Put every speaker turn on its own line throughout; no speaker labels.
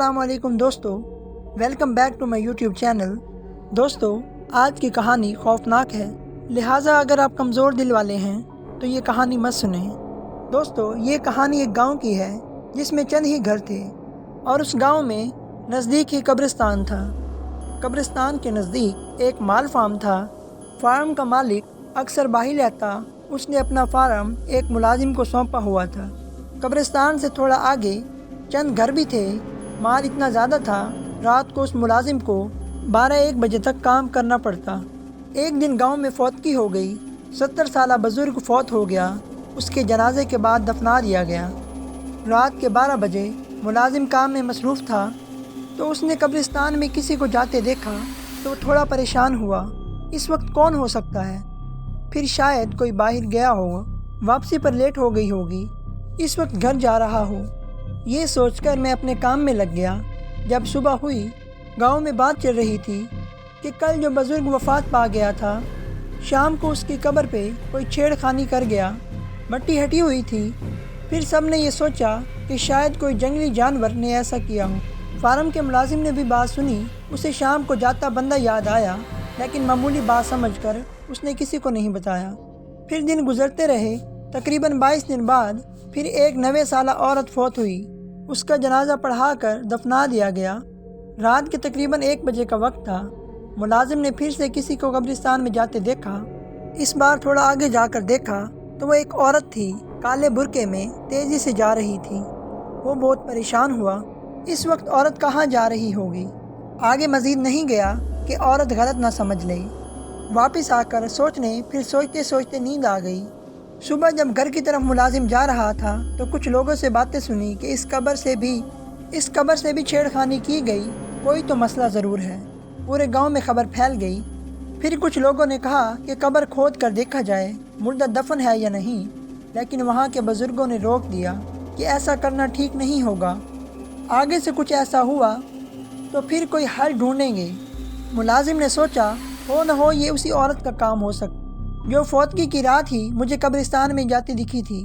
السلام علیکم دوستو، welcome back to my YouTube channel. دوستو، آج کی کہانی خوفناک ہے، لہٰذا اگر آپ کمزور دل والے ہیں تو یہ کہانی مت سنیں۔ دوستو، یہ کہانی ایک گاؤں کی ہے جس میں چند ہی گھر تھے اور اس گاؤں میں نزدیک ہی قبرستان تھا۔ قبرستان کے نزدیک ایک مال فارم تھا۔ فارم کا مالک اکثر باہر رہتا، اس نے اپنا فارم ایک ملازم کو سونپا ہوا تھا۔ قبرستان سے تھوڑا آگے چند گھر بھی تھے۔ مال اتنا زیادہ تھا، رات کو اس ملازم کو 12-1 بجے تک کام کرنا پڑتا۔ ایک دن گاؤں میں فوتگی ہو گئی۔ 70 سالہ بزرگ فوت ہو گیا۔ اس کے جنازے کے بعد دفنا دیا گیا۔ رات کے 12 بجے ملازم کام میں مصروف تھا تو اس نے قبرستان میں کسی کو جاتے دیکھا تو تھوڑا پریشان ہوا۔ اس وقت کون ہو سکتا ہے؟ پھر شاید کوئی باہر گیا ہو، واپسی پر لیٹ ہو گئی ہوگی، اس وقت گھر جا رہا ہو۔ یہ سوچ کر میں اپنے کام میں لگ گیا۔ جب صبح ہوئی، گاؤں میں بات چل رہی تھی کہ کل جو بزرگ وفات پا گیا تھا، شام کو اس کی قبر پہ کوئی چھیڑ خانی کر گیا۔ مٹی ہٹی ہوئی تھی۔ پھر سب نے یہ سوچا کہ شاید کوئی جنگلی جانور نے ایسا کیا ہو۔ فارم کے ملازم نے بھی بات سنی۔ اسے شام کو جاتا بندہ یاد آیا، لیکن معمولی بات سمجھ کر اس نے کسی کو نہیں بتایا۔ پھر دن گزرتے رہے۔ تقریباً 22 دن بعد پھر ایک 90 سالہ عورت فوت ہوئی۔ اس کا جنازہ پڑھا کر دفنا دیا گیا۔ رات کے تقریباً 1 بجے کا وقت تھا۔ ملازم نے پھر سے کسی کو قبرستان میں جاتے دیکھا۔ اس بار تھوڑا آگے جا کر دیکھا تو وہ ایک عورت تھی، کالے برقعے میں تیزی سے جا رہی تھی۔ وہ بہت پریشان ہوا، اس وقت عورت کہاں جا رہی ہوگی؟ آگے مزید نہیں گیا کہ عورت غلط نہ سمجھ لے۔ واپس آ کر سوچتے سوچتے نیند آ گئی۔ صبح جب گھر کی طرف ملازم جا رہا تھا تو کچھ لوگوں سے باتیں سنی کہ اس قبر سے بھی چھیڑ خانی کی گئی، کوئی تو مسئلہ ضرور ہے۔ پورے گاؤں میں خبر پھیل گئی۔ پھر کچھ لوگوں نے کہا کہ قبر کھود کر دیکھا جائے، مردہ دفن ہے یا نہیں، لیکن وہاں کے بزرگوں نے روک دیا کہ ایسا کرنا ٹھیک نہیں ہوگا۔ آگے سے کچھ ایسا ہوا تو پھر کوئی حل ڈھونڈیں گے۔ ملازم نے سوچا، ہو نہ ہو یہ اسی عورت کا کام ہو سکتا جو فوتگی کی رات ہی مجھے قبرستان میں جاتی دکھی تھی۔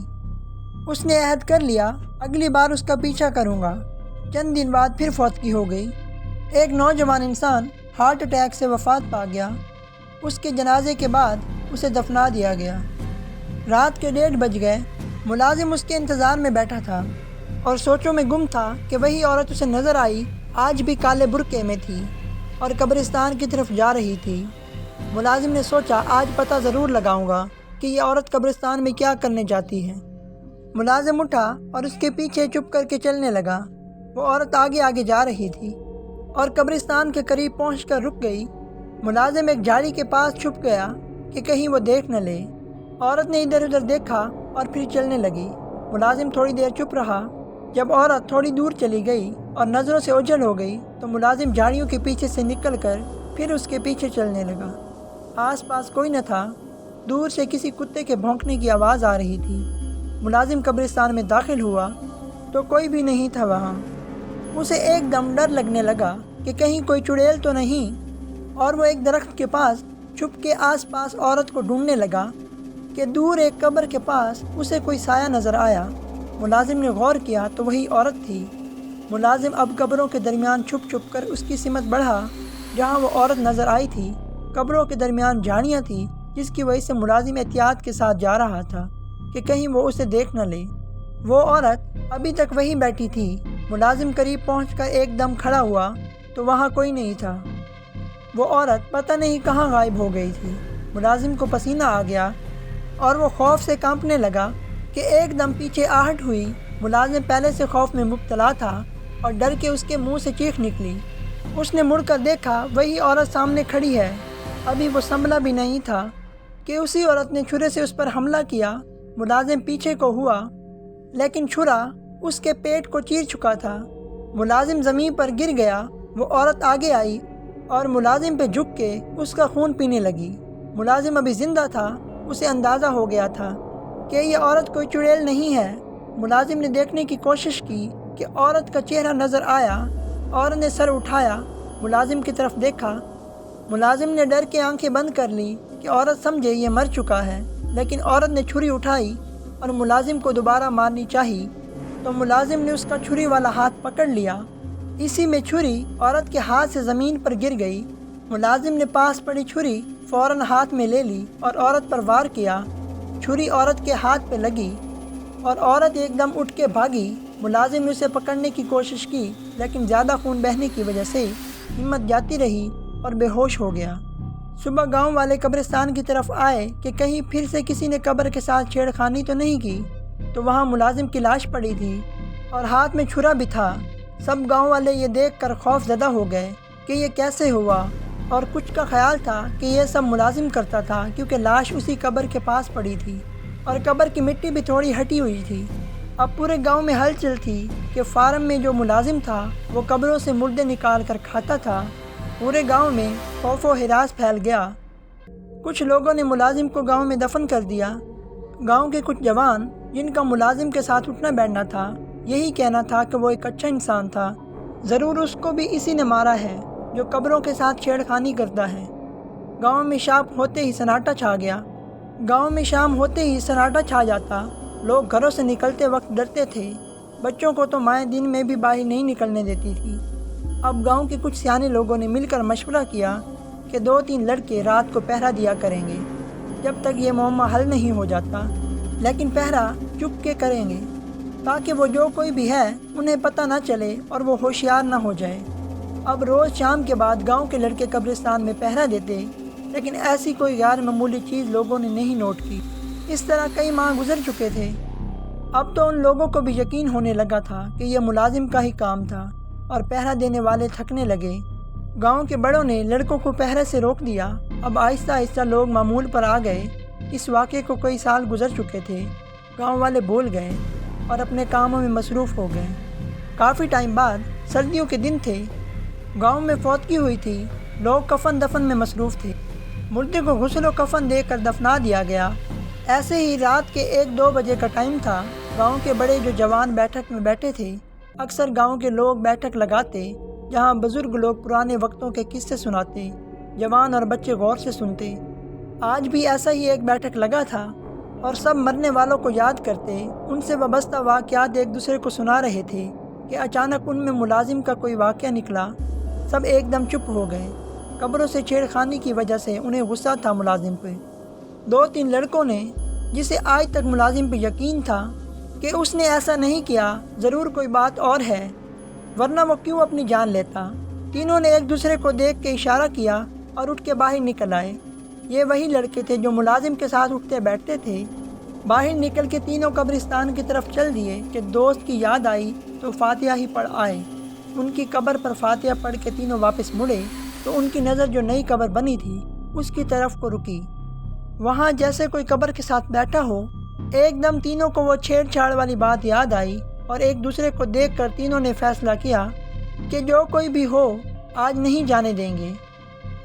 اس نے عہد کر لیا، اگلی بار اس کا پیچھا کروں گا۔ چند دن بعد پھر فوتگی ہو گئی۔ ایک نوجوان انسان ہارٹ اٹیک سے وفات پا گیا۔ اس کے جنازے کے بعد اسے دفنا دیا گیا۔ رات کے 1:30 بج گئے۔ ملازم اس کے انتظار میں بیٹھا تھا اور سوچوں میں گم تھا کہ وہی عورت اسے نظر آئی، آج بھی کالے برقعے میں تھی اور قبرستان کی طرف جا رہی تھی۔ ملازم نے سوچا، آج پتہ ضرور لگاؤں گا کہ یہ عورت قبرستان میں کیا کرنے جاتی ہے۔ ملازم اٹھا اور اس کے پیچھے چپ کر کے چلنے لگا۔ وہ عورت آگے آگے جا رہی تھی اور قبرستان کے قریب پہنچ کر رک گئی۔ ملازم ایک جھاڑی کے پاس چھپ گیا کہ کہیں وہ دیکھ نہ لے۔ عورت نے ادھر ادھر دیکھا اور پھر چلنے لگی۔ ملازم تھوڑی دیر چپ رہا۔ جب عورت تھوڑی دور چلی گئی اور نظروں سے اوجھل ہو گئی تو ملازم جھاڑیوں کے پیچھے سے نکل کر پھر اس کے پیچھے چلنے لگا۔ آس پاس کوئی نہ تھا۔ دور سے کسی کتے کے بھونکنے کی آواز آ رہی تھی۔ ملازم قبرستان میں داخل ہوا تو کوئی بھی نہیں تھا وہاں۔ اسے ایک دم ڈر لگنے لگا کہ کہیں کوئی چڑیل تو نہیں، اور وہ ایک درخت کے پاس چھپ کے آس پاس عورت کو ڈھونڈنے لگا کہ دور ایک قبر کے پاس اسے کوئی سایہ نظر آیا۔ ملازم نے غور کیا تو وہی عورت تھی۔ ملازم اب قبروں کے درمیان چھپ چھپ کر اس کی سمت بڑھا جہاں وہ عورت نظر آئی تھی۔ قبروں کے درمیان جھاڑیاں تھیں، جس کی وجہ سے ملازم احتیاط کے ساتھ جا رہا تھا کہ کہیں وہ اسے دیکھ نہ لے۔ وہ عورت ابھی تک وہیں بیٹھی تھی۔ ملازم قریب پہنچ کر ایک دم کھڑا ہوا تو وہاں کوئی نہیں تھا۔ وہ عورت پتہ نہیں کہاں غائب ہو گئی تھی۔ ملازم کو پسینہ آ گیا اور وہ خوف سے کانپنے لگا کہ ایک دم پیچھے آہٹ ہوئی۔ ملازم پہلے سے خوف میں مبتلا تھا اور ڈر کے اس کے منہ سے چیخ نکلی۔ اس نے مڑ کر دیکھا، وہی عورت سامنے کھڑی ہے۔ ابھی وہ سنبھلا بھی نہیں تھا کہ اسی عورت نے چھرے سے اس پر حملہ کیا۔ ملازم پیچھے کو ہوا لیکن چھرا اس کے پیٹ کو چیر چکا تھا۔ ملازم زمین پر گر گیا۔ وہ عورت آگے آئی اور ملازم پہ جھک کے اس کا خون پینے لگی۔ ملازم ابھی زندہ تھا۔ اسے اندازہ ہو گیا تھا کہ یہ عورت کوئی چڑیل نہیں ہے۔ ملازم نے دیکھنے کی کوشش کی کہ عورت کا چہرہ نظر آیا۔ عورت نے سر اٹھایا، ملازم کی طرف دیکھا۔ ملازم نے ڈر کے آنکھیں بند کر لی کہ عورت سمجھے یہ مر چکا ہے، لیکن عورت نے چھری اٹھائی اور ملازم کو دوبارہ مارنی چاہی تو ملازم نے اس کا چھری والا ہاتھ پکڑ لیا اسی میں چھری عورت کے ہاتھ سے زمین پر گر گئی۔ ملازم نے پاس پڑی چھری فوراً ہاتھ میں لے لی اور عورت پر وار کیا۔ چھری عورت کے ہاتھ پہ لگی اور عورت ایک دم اٹھ کے بھاگی۔ ملازم نے اسے پکڑنے کی کوشش کی، لیکن زیادہ خون بہنے کی وجہ سے ہمت جاتی رہی اور بے ہوش ہو گیا۔ صبح گاؤں والے قبرستان کی طرف آئے کہ کہیں پھر سے کسی نے قبر کے ساتھ چھیڑ خانی تو نہیں کی، تو وہاں ملازم کی لاش پڑی تھی اور ہاتھ میں چھرا بھی تھا۔ سب گاؤں والے یہ دیکھ کر خوف زدہ ہو گئے کہ یہ کیسے ہوا، اور کچھ کا خیال تھا کہ یہ سب ملازم کرتا تھا، کیونکہ لاش اسی قبر کے پاس پڑی تھی اور قبر کی مٹی بھی تھوڑی ہٹی ہوئی تھی۔ اب پورے گاؤں میں ہلچل تھی کہ فارم میں جو ملازم تھا وہ قبروں سے مردے نکال کر کھاتا تھا۔ پورے گاؤں میں خوف و ہراس پھیل گیا۔ کچھ لوگوں نے ملازم کو گاؤں میں دفن کر دیا۔ گاؤں کے کچھ جوان جن کا ملازم کے ساتھ اٹھنا بیٹھنا تھا، یہی کہنا تھا کہ وہ ایک اچھا انسان تھا، ضرور اس کو بھی اسی نے مارا ہے جو قبروں کے ساتھ چھیڑ خانی کرتا ہے۔ گاؤں میں شام ہوتے ہی سناٹا چھا گیا۔ گاؤں میں شام ہوتے ہی سناٹا چھا جاتا۔ لوگ گھروں سے نکلتے وقت ڈرتے تھے۔ بچوں کو تو مائیں دن میں بھی باہر نہیں نکلنے دیتی تھی۔ اب گاؤں کے کچھ سیانے لوگوں نے مل کر مشورہ کیا کہ 2-3 لڑکے رات کو پہرا دیا کریں گے جب تک یہ معمہ حل نہیں ہو جاتا، لیکن پہرا چپ کے کریں گے تاکہ وہ جو کوئی بھی ہے انہیں پتہ نہ چلے اور وہ ہوشیار نہ ہو جائے۔ اب روز شام کے بعد گاؤں کے لڑکے قبرستان میں پہرا دیتے، لیکن ایسی کوئی غیر معمولی چیز لوگوں نے نہیں نوٹ کی۔ اس طرح کئی ماہ گزر چکے تھے۔ اب تو ان لوگوں کو بھی یقین ہونے لگا تھا کہ یہ ملازم کا ہی کام تھا، اور پہرا دینے والے تھکنے لگے۔ گاؤں کے بڑوں نے لڑکوں کو پہرے سے روک دیا۔ اب آہستہ آہستہ لوگ معمول پر آ گئے۔ اس واقعے کو کئی سال گزر چکے تھے۔ گاؤں والے بھول گئے اور اپنے کاموں میں مصروف ہو گئے۔ کافی ٹائم بعد سردیوں کے دن تھے۔ گاؤں میں فوتگی ہوئی تھی۔ لوگ کفن دفن میں مصروف تھے۔ مردے کو غسل و کفن دے کر دفنا دیا گیا۔ ایسے ہی رات کے 1-2 بجے کا ٹائم تھا۔ گاؤں کے بڑے جو جوان بیٹھک میں بیٹھے تھے، اکثر گاؤں کے لوگ بیٹھک لگاتے جہاں بزرگ لوگ پرانے وقتوں کے قصے سناتے، جوان اور بچے غور سے سنتے۔ آج بھی ایسا ہی ایک بیٹھک لگا تھا اور سب مرنے والوں کو یاد کرتے، ان سے وابستہ واقعات ایک دوسرے کو سنا رہے تھے کہ اچانک ان میں ملازم کا کوئی واقعہ نکلا۔ سب ایک دم چپ ہو گئے۔ قبروں سے چھیڑ خانی کی وجہ سے انہیں غصہ تھا ملازم پہ۔ 2-3 لڑکوں نے، جسے آج تک ملازم پہ یقین تھا کہ اس نے ایسا نہیں کیا، ضرور کوئی بات اور ہے، ورنہ وہ کیوں اپنی جان لیتا، تینوں نے ایک دوسرے کو دیکھ کے اشارہ کیا اور اٹھ کے باہر نکل آئے۔ یہ وہی لڑکے تھے جو ملازم کے ساتھ اٹھتے بیٹھتے تھے۔ باہر نکل کے تینوں قبرستان کی طرف چل دیے کہ دوست کی یاد آئی تو فاتحہ ہی پڑھ آئے۔ ان کی قبر پر فاتحہ پڑھ کے تینوں واپس مڑے تو ان کی نظر جو نئی قبر بنی تھی اس کی طرف کو رکی۔ وہاں جیسے کوئی قبر کے ساتھ بیٹھا ہو۔ ایک دم تینوں کو وہ چھیڑ چھاڑ والی بات یاد آئی اور ایک دوسرے کو دیکھ کر تینوں نے فیصلہ کیا کہ جو کوئی بھی ہو آج نہیں جانے دیں گے۔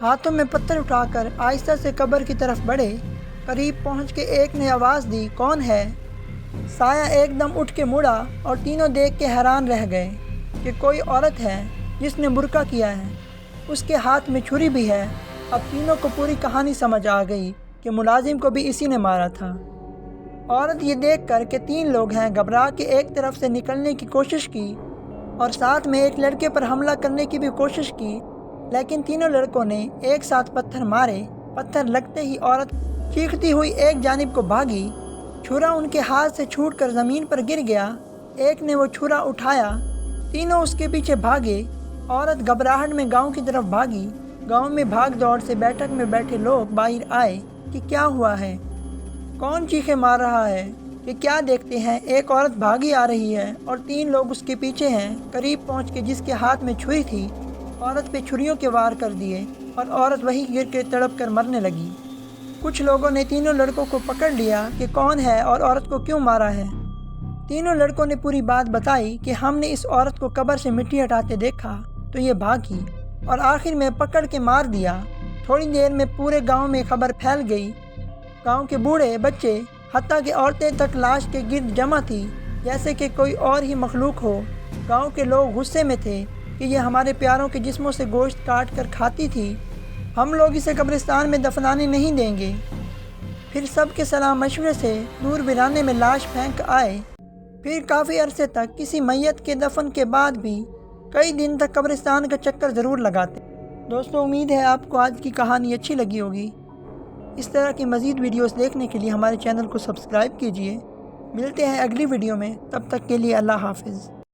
ہاتھوں میں پتھر اٹھا کر آہستہ سے قبر کی طرف بڑھے۔ قریب پہنچ کے ایک نے آواز دی، کون ہے؟ سایہ ایک دم اٹھ کے مڑا اور تینوں دیکھ کے حیران رہ گئے کہ کوئی عورت ہے جس نے برقع کیا ہے، اس کے ہاتھ میں چھری بھی ہے۔ اب تینوں کو پوری کہانی سمجھ آ گئی کہ ملازم کو بھی اسی نے مارا تھا۔ عورت یہ دیکھ کر کہ 3 لوگ ہیں، گھبرا کے ایک طرف سے نکلنے کی کوشش کی اور ساتھ میں ایک لڑکے پر حملہ کرنے کی بھی کوشش کی، لیکن تینوں لڑکوں نے ایک ساتھ پتھر مارے۔ پتھر لگتے ہی عورت چیختی ہوئی ایک جانب کو بھاگی۔ چھرا ان کے ہاتھ سے چھوٹ کر زمین پر گر گیا۔ ایک نے وہ چھرا اٹھایا، تینوں اس کے پیچھے بھاگے۔ عورت گھبراہٹ میں گاؤں کی طرف بھاگی۔ گاؤں میں بھاگ دوڑ سے بیٹھک میں بیٹھے لوگ باہر آئے کہ کیا ہوا ہے، کون چیخیں مار رہا ہے، کہ کیا دیکھتے ہیں ایک عورت بھاگی آ رہی ہے اور 3 لوگ اس کے پیچھے ہیں۔ قریب پہنچ کے جس کے ہاتھ میں چھری تھی، عورت پہ چھریوں کے وار کر دیے اور عورت وہی گر کے تڑپ کر مرنے لگی۔ کچھ لوگوں نے تینوں لڑکوں کو پکڑ لیا کہ کون ہے اور عورت کو کیوں مارا ہے۔ تینوں لڑکوں نے پوری بات بتائی کہ ہم نے اس عورت کو قبر سے مٹی ہٹاتے دیکھا تو یہ بھاگی اور آخر میں پکڑ کے مار دیا۔ تھوڑی دیر میں پورے گاؤں میں خبر پھیل گئی۔ گاؤں کے بوڑھے، بچے، حتیٰ کہ عورتیں تک لاش کے گرد جمع تھی جیسے کہ کوئی اور ہی مخلوق ہو۔ گاؤں کے لوگ غصے میں تھے کہ یہ ہمارے پیاروں کے جسموں سے گوشت کاٹ کر کھاتی تھی، ہم لوگ اسے قبرستان میں دفنانے نہیں دیں گے۔ پھر سب کے صلاح مشورے سے دور ویرانے میں لاش پھینک آئے۔ پھر کافی عرصے تک کسی میت کے دفن کے بعد بھی کئی دن تک قبرستان کا چکر ضرور لگاتے۔ دوستو امید ہے آپ کو آج کی کہانی اچھی لگی ہوگی۔ اس طرح کی مزید ویڈیوز دیکھنے کے لیے ہمارے چینل کو سبسکرائب کیجیے۔ ملتے ہیں اگلی ویڈیو میں، تب تک کے لیے اللہ حافظ۔